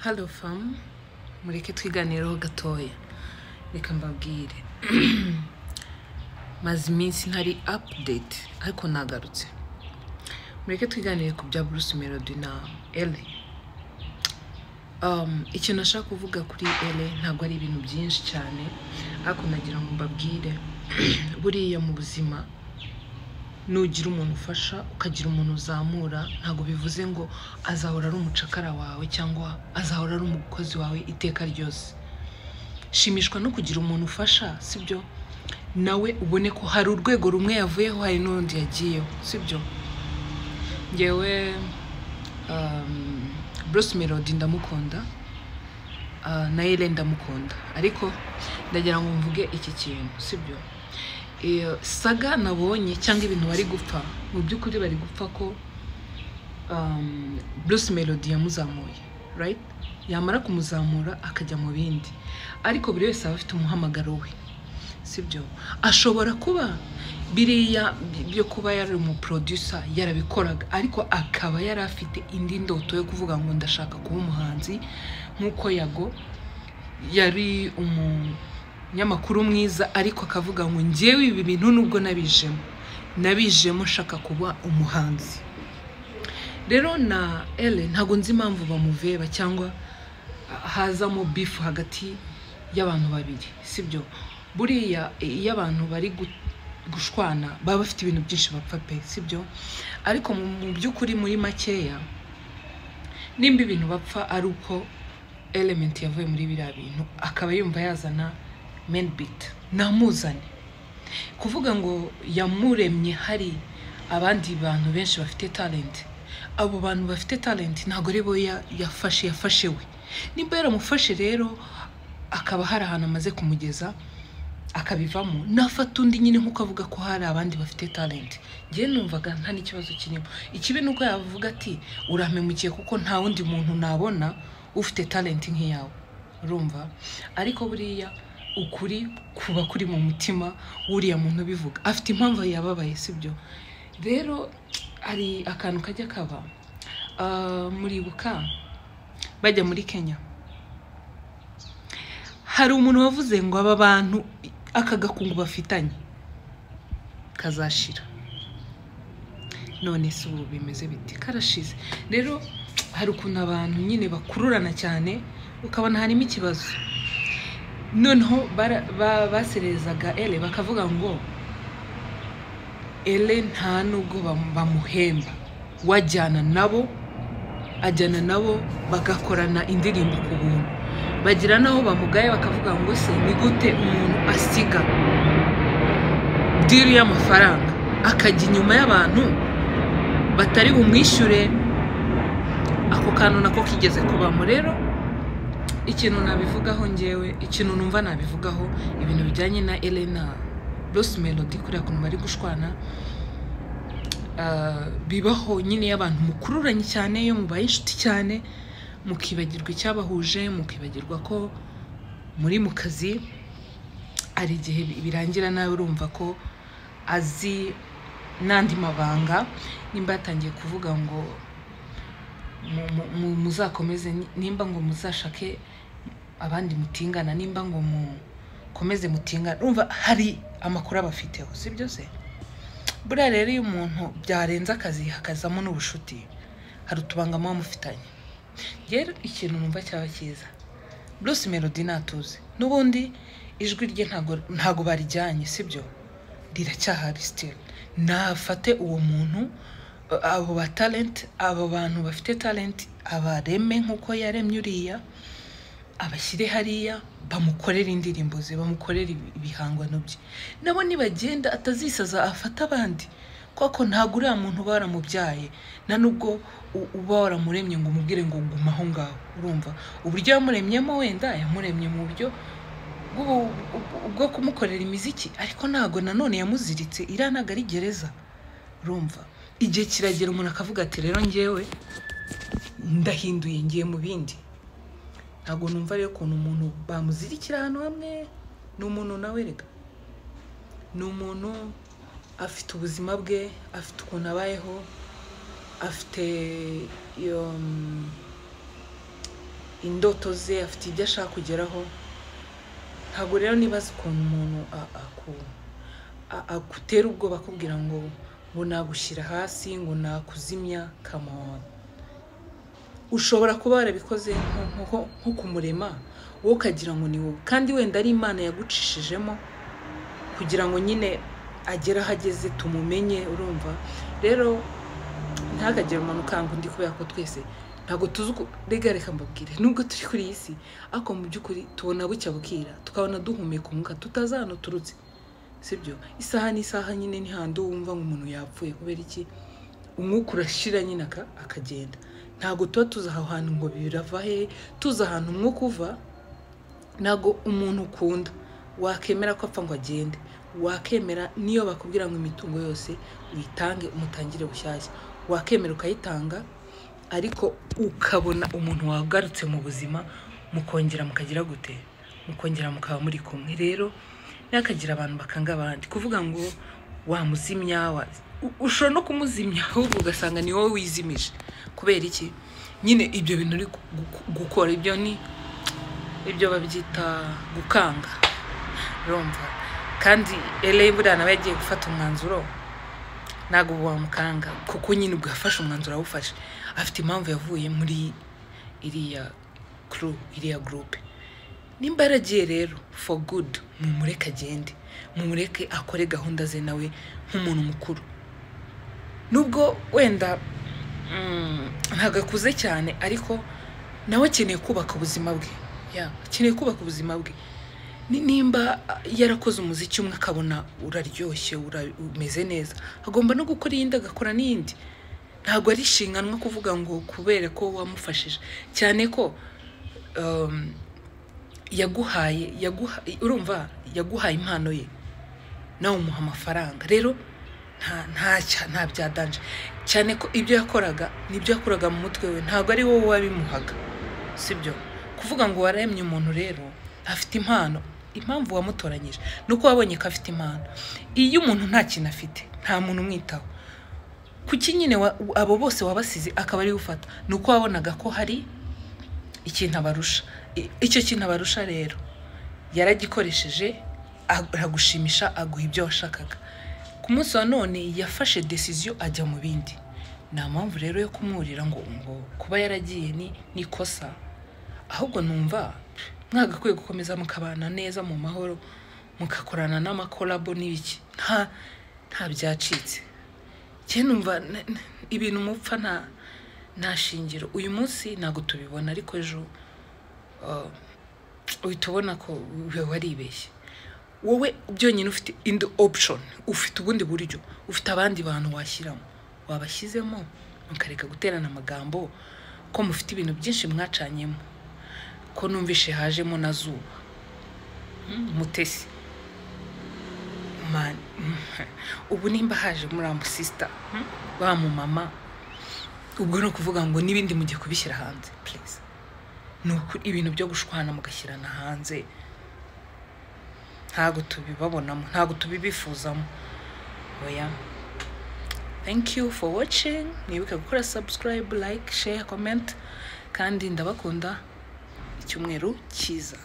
Hello fam, mureke twiganireho gatoya. Reka mbabwire. Maze iminsi ntari update ariko nagarutse. Mureke twiganire ku bya Bruce Melody na Elle. Ikintu nashaka kuvuga kuri Elle ntabwo ari ibintu byinshi cyane, ariko nagira ngo mbabwire buriya mu buzima nugira umuntu ufasha ukagira umuntu uzamura, ntabwo bivuze ngo azahora ari umucakara wawe cyangwa azahora ari umukozi wawe iteka ryose. Shimishwa no kugira umuntu ufasha, sibyo? Nawe ubone ko hari urwego rumwe yavuyeho hari n'undi yagiyeho, sibyo? Ngewe Bruce Melody ndamukunda, na Elle ndamukunda, ariko ndagira ngo mvuge iki kintu, sibyo? Saga nabonye cyangwa ibintu bari gupfa, mu byukuri bari gupfa ko Bruce Melody yamuzamuye, right? Yamara kumuzamura akajya mu bindi, ariko buri wese aba afite umuhamagaro we, sibyo? Ashobora kuba biriya byo kuba yari umuproducer yarabikoraga, ariko akaba yari afite indi ndoto yo kuvuga ngo ndashaka kuba umuhanzi nkuko Yago yari nyamakuru mwiza, ariko akavuga ngo ngewe ibi bintu nubwo nabijemo shaka kuba umuhanzi. Rero na Elle ntago nzi impamvu bamuveba cyangwa hazamo beef hagati y'abantu babiri, sibyo? Buriya iyo abantu bari gushwana baba bafite ibintu byinshi bapfa pe, sibyo? Ariko mu byukuri muri makeya nimba ibintu bapfa ari uko Element yavuye muri biriya bintu akaba yumva yazana main beat namuzane, kuvuga ngo yamuremye hari abandi bantu benshi bafite talent. Abo bantu bafite talent ntago rebo yafashe we. Nimba yaramufashe rero akaba hari ahantu amaze kumugeza akabivamo, nafata undi nyine nkuko avuga ko hari abandi bafite talent. Ngiye numvaga nta n'ikibazo kinini. Ikibi nuko yavuga ati urampemukiye kuko nta wundi muntu nabona ufite talent nk'iyawe, urumva? Ariko buriya ukuri kuba kuri mu mutima wuriya muntu bivuga afite impamvu yababaye, sibyo? Rero ari akantu kajya kaba muribuka bajya muri Kenya, hari umuntu wavuze ngo aba bantu akagakungu bafitanye kazashira. None se ubu bimeze biti? Karashize. Rero hari ukuntu abantu nyine bakururana cyane ukabona harimo ikibazo. Noneho baserezaga Elle bakavuga ngo Elle nta nubwo bamuhemba, wajyana nabo ajyana nabo bagakorana indirimbo ku buntu. Bagira naho bamugaye bakavuga ngo se ni gute umuntu asiga deal y'amafaranga akajya inyuma y'abantu batari bumwishyure. Ako kantu nako kigeze kubamo. Rero ikintu nabivugaho ngewe, ikintu numva nabivugaho ibintu bijyanye na Elle na Bruce Melody kuri akuntu bari gushwana, bibaho nyine y'abantu mukururanye cyane, yo mubaye inshuti cyane, mukibagirwa icyabahuje, mukibagirwa ko muri mu kazi. Ari igihe birangira nawe urumva ko azi nandi mabanga, nimba yatangiye kuvuga ngo muzakomeze, nimba ngo muzashake abandi mutingana, nimba ngo mukomeze mutingana, urumva hari amakuru abafiteho, sibyo se? Buriya rero iyo umuntu byarenze akazi hakazamo n'ubushuti, hari utubangamo mufitanye. Rero ikintu numva cyaba cyiza, Bruce Melody natuze, n'ubundi ijwi rye ntago barijyanye, sibyo? Riracyahari still. Nafate uwo muntu, abo ba talent, abo bantu bafite talent abareme nkuko yaremye uriya, abashyire hariya bamukorera indirimbo ze, bamukorera ibihangano bye. Nabo nibagenda atazisaza afata abandi, kuko ntago uriya muntu baramubyaye, na nubwo uba waramuremye ngo umubwire ngo guma aho ngaho, urumva? Uburyo yamuremyemo wenda yamuremye mu buryo bwo kumukorera imiziki, ariko ntago nanone yamuziritse. Iriya ntago ari gereza, urumva? Igihe kiragera umuntu akavuga ati rero ngewe ndahinduye ngiye mu bindi. Ntago numva rero ukuntu umuntu bamuzirikira ahantu hamwe. Ni umuntu nawe rega, ni umuntu afite ubuzima bwe, afite ukuntu abayeho, afite indoto ze, afite ibyo ashaka kugeraho. Ntabwo rero nibaza ukuntu umuntu akutera ubwoba akubwira ngo nagushyira hasi, ngo nakuzimya. Come on. Ushobora kuba warabikoze nko kumurema, wowe ukagira ngo ni wowe, kandi wenda ari Imana yagucishijemo kugira ngo nyine agera hageze tumumenye. Urumva rero ntagagire umuntu ukanga undi, kubera ko twese ntabwo tuzi reka mbabwire, nubwo turi kuri iyi si ariko mu by'ukuri tubona bucya bukira, tukabona duhumeka umwuka tutazi ahantu turutse, sibyo? Isaha n'isaha nyine ni handi wumva ngo umuntu yapfuye. Kubera iki? Umwuka urashira nyine akagenda. Ntabwo tuba tuzi aho hantu ngo birava he, tuzi ahantu umwuka uva. Ntabwo umuntu ukunda wakemera ko apfa ngo agende, wakemera niyo bakubwira ngo imitungo yose uyitange umutangire bushyashya, wakemera ukayitanga, ariko ukabona umuntu wagarutse mu buzima, mukongera mukagira gute, mukongera mukaba muri kumwe. Rero nakagira abantu bakanga abandi kuvuga ngo wamuzimya, ushobora no kumuzimya ahubwo ugasanga ni wowe wizimije. Kubera iki? Nyine ibyo bintu uri gukora, ibyo babyita gukanga. Urumva? Kandi buriya nawe yagiye gufata umwanzuro, ntabwo wamukanga kuko nyine ubwo yafashe umwanzuro awufashe, afite impamvu yavuye muri iriya crew, iriya group. Nimba yaragiye rero for good, mumureke agende, mumureke akore gahunda ze nawe nk'umuntu mukuru. Nubwo wenda ntabwo akuze cyane, ariko nawe akeneye kubaka ubuzima bwe. Akeneye kubaka ubuzima bwe. Nimba yarakoze umuziki umwe akabona uraryoshye, umeze neza, agomba no gukora iyindi, agakora n'iyindi. Ntabwo ari ishinganwa kuvuga ngo kubera ko wamufashije, cyane ko urumva yaguhaye impano ye, nawe umuha amafaranga. Rero nta byadanje, cyane ko ibyo yakoraga nibyo yakoraga mu mutwe we, ntabwo ari wowe wabimuhaga, sibyo? Kuvuga ngo waremye umuntu rero afite impano, impamvu wamutoranyije nuko wabonye ko afite impano. Iyo umuntu nta kintu afite, nta muntu umwitaho, kuki nyine abo bose wabasize akaba ari ufata? Nuko wabonaga ko hari ikintu abarusha. Icyo kintu abarusha rero yaragikoresheje, aragushimisha, aguha ibyo washakaga. Ku munsi wa none yafashe decision ajya mu bindi. Nta mpamvu rero yo kumurira ngo kuba yaragiye ni kosa. Ahubwo numva mwagakwiye gukomeza mukabana neza mu mahoro, mukakorana n'amakolabo n'ibiki. Nta byacitse. Numva ibintu mupfa nta shingiro. Uyu munsi ntabwo tubibona, ariko ejo uhita ubona ko waribeshye. Wowe byonyine ufite indi option, ufite ubundi buryo, ufite abandi bantu washyiramo, wabashyizemo mukareka guterana amagambo ko mufite ibintu byinshi mwacanyemo. Ko numvishe hajemo na Zuba, Mutesi, man, ubu nimba haje muri amu sister, ba mu mama, ubwo no kuvuga ngo nibindi mugiye kubishyira hanze, please. Nuko ibintu byo gushwana mugashyirana hanze ntago tubibabonamo, ntago tubibifuzamo. Oya. Thank you for watching. Nibuke gukora subscribe, like, share, comment, kandi ndabakunda. Icyumweru cyiza.